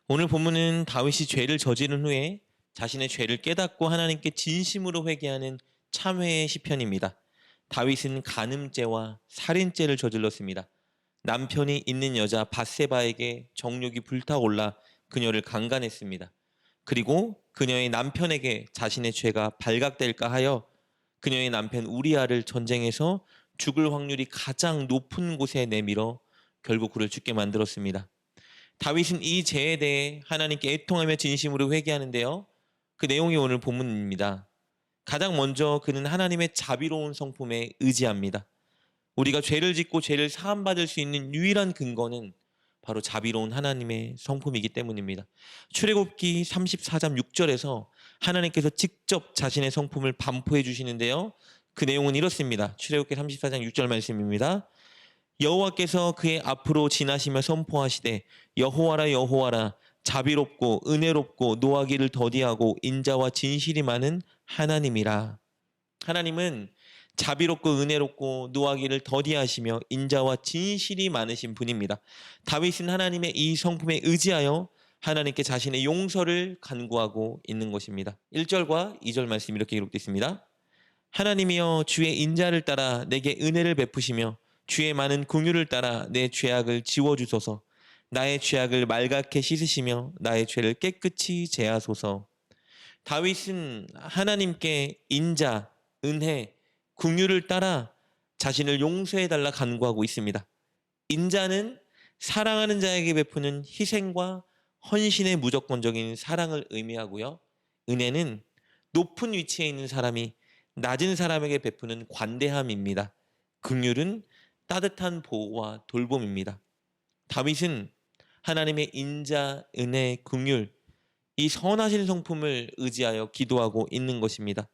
오늘 본문은 다윗이 죄를 저지른 후에 자신의 죄를 깨닫고 하나님께 진심으로 회개하는 참회의 시편입니다. 다윗은 간음죄와 살인죄를 저질렀습니다. 남편이 있는 여자 밧세바에게 정욕이 불타올라 그녀를 강간했습니다. 그리고 그녀의 남편에게 자신의 죄가 발각될까 하여 그녀의 남편 우리아를 전쟁에서 죽을 확률이 가장 높은 곳에 내밀어 결국 그를 죽게 만들었습니다. 다윗은 이 죄에 대해 하나님께 애통하며 진심으로 회개하는데요. 그 내용이 오늘 본문입니다. 가장 먼저 그는 하나님의 자비로운 성품에 의지합니다. 우리가 죄를 짓고 죄를 사함받을 수 있는 유일한 근거는 바로 자비로운 하나님의 성품이기 때문입니다. 출애굽기 34장 6절에서 하나님께서 직접 자신의 성품을 반포해 주시는데요. 그 내용은 이렇습니다. 출애굽기 34장 6절 말씀입니다. 여호와께서 그의 앞으로 지나시며 선포하시되 여호와라 여호와라 자비롭고 은혜롭고 노하기를 더디하고 인자와 진실이 많은 하나님이라. 하나님은 자비롭고 은혜롭고 노하기를 더디하시며 인자와 진실이 많으신 분입니다. 다윗은 하나님의 이 성품에 의지하여 하나님께 자신의 용서를 간구하고 있는 것입니다. 1절과 2절 말씀 이렇게 기록되어 있습니다. 하나님이여 주의 인자를 따라 내게 은혜를 베푸시며 주의 많은 긍휼을 따라 내 죄악을 지워주소서. 나의 죄악을 말갛게 씻으시며 나의 죄를 깨끗이 제하소서. 다윗은 하나님께 인자, 은혜, 긍휼을 따라 자신을 용서해달라 간구하고 있습니다. 인자는 사랑하는 자에게 베푸는 희생과 헌신의 무조건적인 사랑을 의미하고요. 은혜는 높은 위치에 있는 사람이 낮은 사람에게 베푸는 관대함입니다. 긍휼은 따뜻한 보호와 돌봄입니다. 다윗은 하나님의 인자, 은혜, 긍휼, 이 선하신 성품을 의지하여 기도하고 있는 것입니다.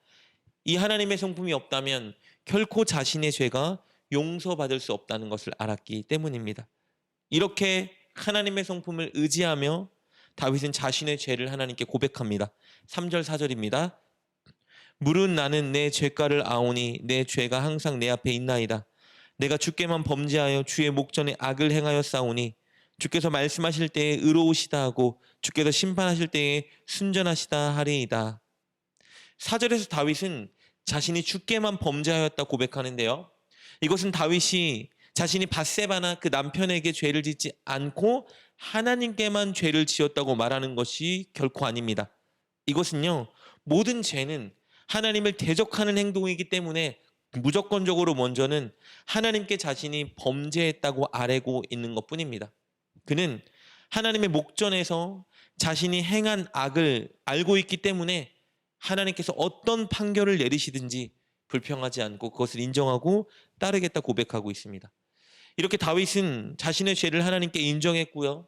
이 하나님의 성품이 없다면 결코 자신의 죄가 용서받을 수 없다는 것을 알았기 때문입니다. 이렇게 하나님의 성품을 의지하며 다윗은 자신의 죄를 하나님께 고백합니다. 3절 4절입니다. 물은 나는 내 죄가를 아오니 내 죄가 항상 내 앞에 있나이다. 내가 주께만 범죄하여 주의 목전에 악을 행하여 싸우니 주께서 말씀하실 때에 의로우시다 하고 주께서 심판하실 때에 순전하시다 하리이다. 4절에서 다윗은 자신이 주께만 범죄하였다 고백하는데요. 이것은 다윗이 자신이 밧세바나 그 남편에게 죄를 짓지 않고 하나님께만 죄를 지었다고 말하는 것이 결코 아닙니다. 이것은요, 모든 죄는 하나님을 대적하는 행동이기 때문에 무조건적으로 먼저는 하나님께 자신이 범죄했다고 아뢰고 있는 것뿐입니다. 그는 하나님의 목전에서 자신이 행한 악을 알고 있기 때문에 하나님께서 어떤 판결을 내리시든지 불평하지 않고 그것을 인정하고 따르겠다 고백하고 있습니다. 이렇게 다윗은 자신의 죄를 하나님께 인정했고요.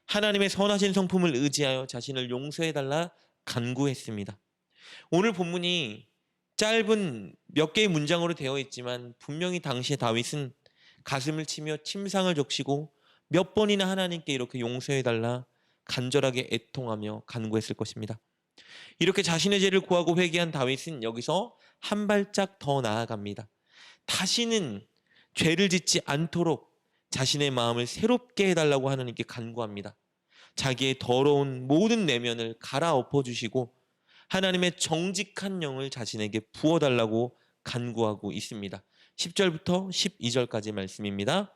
하나님의 선하신 성품을 의지하여 자신을 용서해달라 간구했습니다. 오늘 본문이 짧은 몇 개의 문장으로 되어 있지만 분명히 당시에 다윗은 가슴을 치며 침상을 적시고 몇 번이나 하나님께 이렇게 용서해달라 간절하게 애통하며 간구했을 것입니다. 이렇게 자신의 죄를 구하고 회개한 다윗은 여기서 한 발짝 더 나아갑니다. 다시는 죄를 짓지 않도록 자신의 마음을 새롭게 해달라고 하나님께 간구합니다. 자기의 더러운 모든 내면을 갈아엎어 주시고 하나님의 정직한 영을 자신에게 부어달라고 간구하고 있습니다. 10절부터 12절까지 말씀입니다.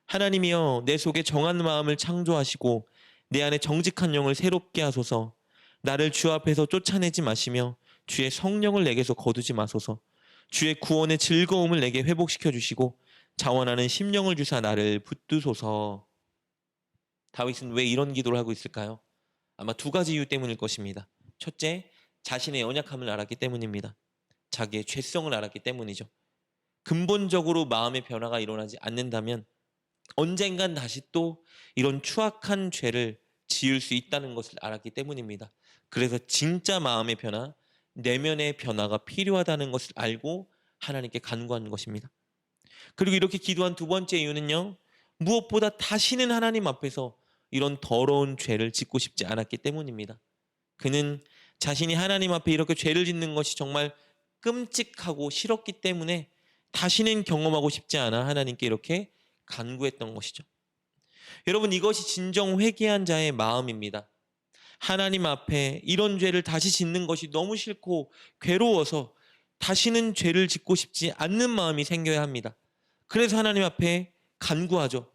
하나님이여 내 속에 정한 마음을 창조하시고 내 안에 정직한 영을 새롭게 하소서. 나를 주 앞에서 쫓아내지 마시며 주의 성령을 내게서 거두지 마소서. 주의 구원의 즐거움을 내게 회복시켜 주시고 자원하는 심령을 주사 나를 붙드소서. 다윗은 왜 이런 기도를 하고 있을까요? 아마 두 가지 이유 때문일 것입니다. 첫째, 자신의 연약함을 알았기 때문입니다. 자기의 죄성을 알았기 때문이죠. 근본적으로 마음의 변화가 일어나지 않는다면 언젠간 다시 또 이런 추악한 죄를 지을 수 있다는 것을 알았기 때문입니다. 그래서 진짜 마음의 변화, 내면의 변화가 필요하다는 것을 알고 하나님께 간구하는 것입니다. 그리고 이렇게 기도한 두 번째 이유는요, 무엇보다 다시는 하나님 앞에서 이런 더러운 죄를 짓고 싶지 않았기 때문입니다. 그는 자신이 하나님 앞에 이렇게 죄를 짓는 것이 정말 끔찍하고 싫었기 때문에 다시는 경험하고 싶지 않아 하나님께 이렇게 간구했던 것이죠. 여러분, 이것이 진정 회개한 자의 마음입니다. 하나님 앞에 이런 죄를 다시 짓는 것이 너무 싫고 괴로워서 다시는 죄를 짓고 싶지 않는 마음이 생겨야 합니다. 그래서 하나님 앞에 간구하죠.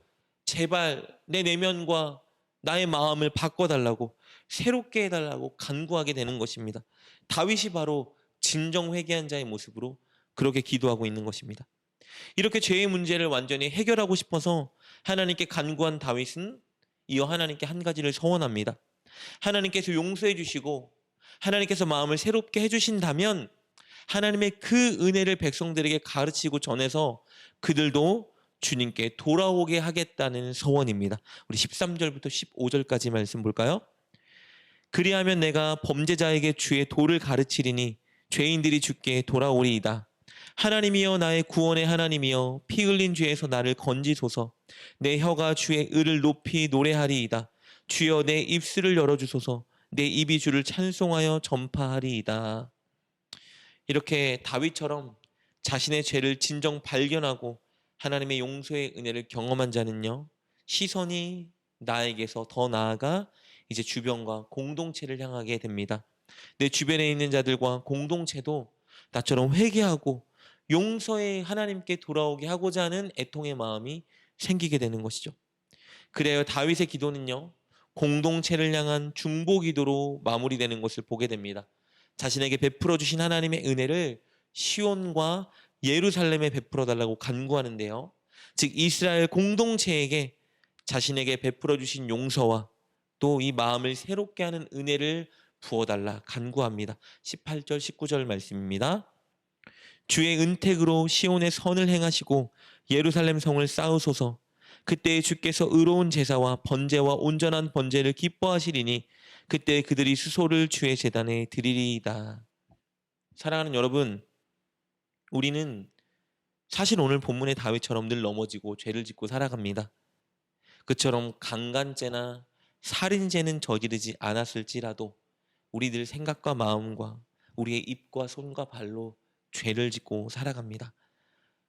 제발 내 내면과 나의 마음을 바꿔달라고, 새롭게 해달라고 간구하게 되는 것입니다. 다윗이 바로 진정 회개한 자의 모습으로 그렇게 기도하고 있는 것입니다. 이렇게 죄의 문제를 완전히 해결하고 싶어서 하나님께 간구한 다윗은 이어 하나님께 한 가지를 서원합니다. 하나님께서 용서해 주시고 하나님께서 마음을 새롭게 해주신다면 하나님의 그 은혜를 백성들에게 가르치고 전해서 그들도 주님께 돌아오게 하겠다는 서원입니다. 우리 13절부터 15절까지 말씀 볼까요? 그리하면 내가 범죄자에게 주의 도를 가르치리니 죄인들이 주께 돌아오리이다. 하나님이여 나의 구원의 하나님이여 피 흘린 죄에서 나를 건지소서. 내 혀가 주의 의를 높이 노래하리이다. 주여 내 입술을 열어주소서. 내 입이 주를 찬송하여 전파하리이다. 이렇게 다윗처럼 자신의 죄를 진정 발견하고 하나님의 용서의 은혜를 경험한 자는요, 시선이 나에게서 더 나아가 이제 주변과 공동체를 향하게 됩니다. 내 주변에 있는 자들과 공동체도 나처럼 회개하고 용서의 하나님께 돌아오게 하고자 하는 애통의 마음이 생기게 되는 것이죠. 그래요, 다윗의 기도는요, 공동체를 향한 중보 기도로 마무리되는 것을 보게 됩니다. 자신에게 베풀어 주신 하나님의 은혜를 시온과 예루살렘에 베풀어 달라고 간구하는데요, 즉 이스라엘 공동체에게 자신에게 베풀어 주신 용서와 또 이 마음을 새롭게 하는 은혜를 부어달라 간구합니다. 18절 19절 말씀입니다. 주의 은택으로 시온의 선을 행하시고 예루살렘 성을 쌓으소서. 그때 주께서 의로운 제사와 번제와 온전한 번제를 기뻐하시리니 그때 그들이 수소를 주의 제단에 드리리이다. 사랑하는 여러분, 우리는 사실 오늘 본문의 다윗처럼 늘 넘어지고 죄를 짓고 살아갑니다. 그처럼 강간죄나 살인죄는 저지르지 않았을지라도 우리들 생각과 마음과 우리의 입과 손과 발로 죄를 짓고 살아갑니다.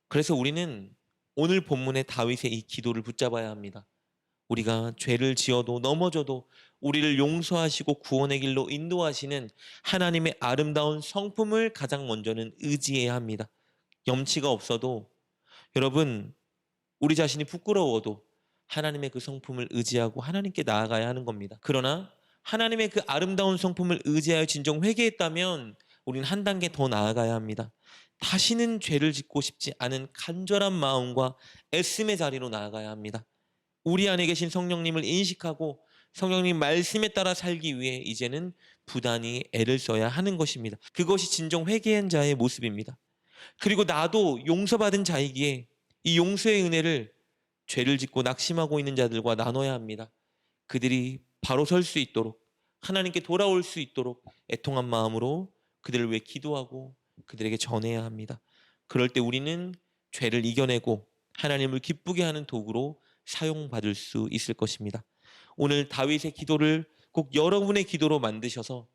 그래서 우리는 오늘 본문의 다윗의 이 기도를 붙잡아야 합니다. 우리가 죄를 지어도 넘어져도 우리를 용서하시고 구원의 길로 인도하시는 하나님의 아름다운 성품을 가장 먼저는 의지해야 합니다. 염치가 없어도, 여러분, 우리 자신이 부끄러워도 하나님의 그 성품을 의지하고 하나님께 나아가야 하는 겁니다. 그러나 하나님의 그 아름다운 성품을 의지하여 진정 회개했다면 우리는 한 단계 더 나아가야 합니다. 다시는 죄를 짓고 싶지 않은 간절한 마음과 애씀의 자리로 나아가야 합니다. 우리 안에 계신 성령님을 인식하고 성령님 말씀에 따라 살기 위해 이제는 부단히 애를 써야 하는 것입니다. 그것이 진정 회개한 자의 모습입니다. 그리고 나도 용서받은 자이기에 이 용서의 은혜를 죄를 짓고 낙심하고 있는 자들과 나눠야 합니다. 그들이 바로 설 수 있도록, 하나님께 돌아올 수 있도록 애통한 마음으로 그들을 위해 기도하고 그들에게 전해야 합니다. 그럴 때 우리는 죄를 이겨내고 하나님을 기쁘게 하는 도구로 사용받을 수 있을 것입니다. 오늘 다윗의 기도를 꼭 여러분의 기도로 만드셔서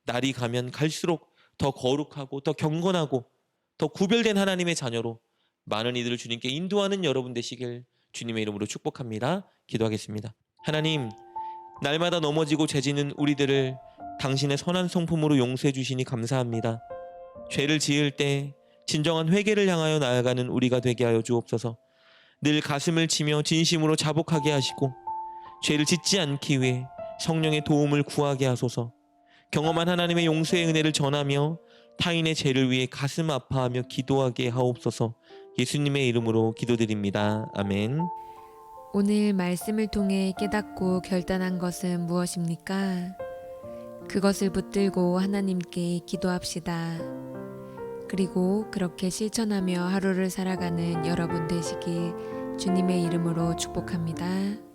날이 가면 갈수록 더 거룩하고 더 경건하고 더 구별된 하나님의 자녀로 많은 이들을 주님께 인도하는 여러분 되시길 주님의 이름으로 축복합니다. 기도하겠습니다. 하나님, 날마다 넘어지고 죄지는 우리들을 당신의 선한 성품으로 용서해 주시니 감사합니다. 죄를 지을 때 진정한 회개를 향하여 나아가는 우리가 되게 하여 주옵소서. 늘 가슴을 치며 진심으로 자복하게 하시고 죄를 짓지 않기 위해 성령의 도움을 구하게 하소서. 경험한 하나님의 용서의 은혜를 전하며 타인의 죄를 위해 가슴 아파하며 기도하게 하옵소서. 예수님의 이름으로 기도드립니다. 아멘. 오늘 말씀을 통해 깨닫고 결단한 것은 무엇입니까? 그것을 붙들고 하나님께 기도합시다. 그리고 그렇게 실천하며 하루를 살아가는 여러분 되시길 주님의 이름으로 축복합니다.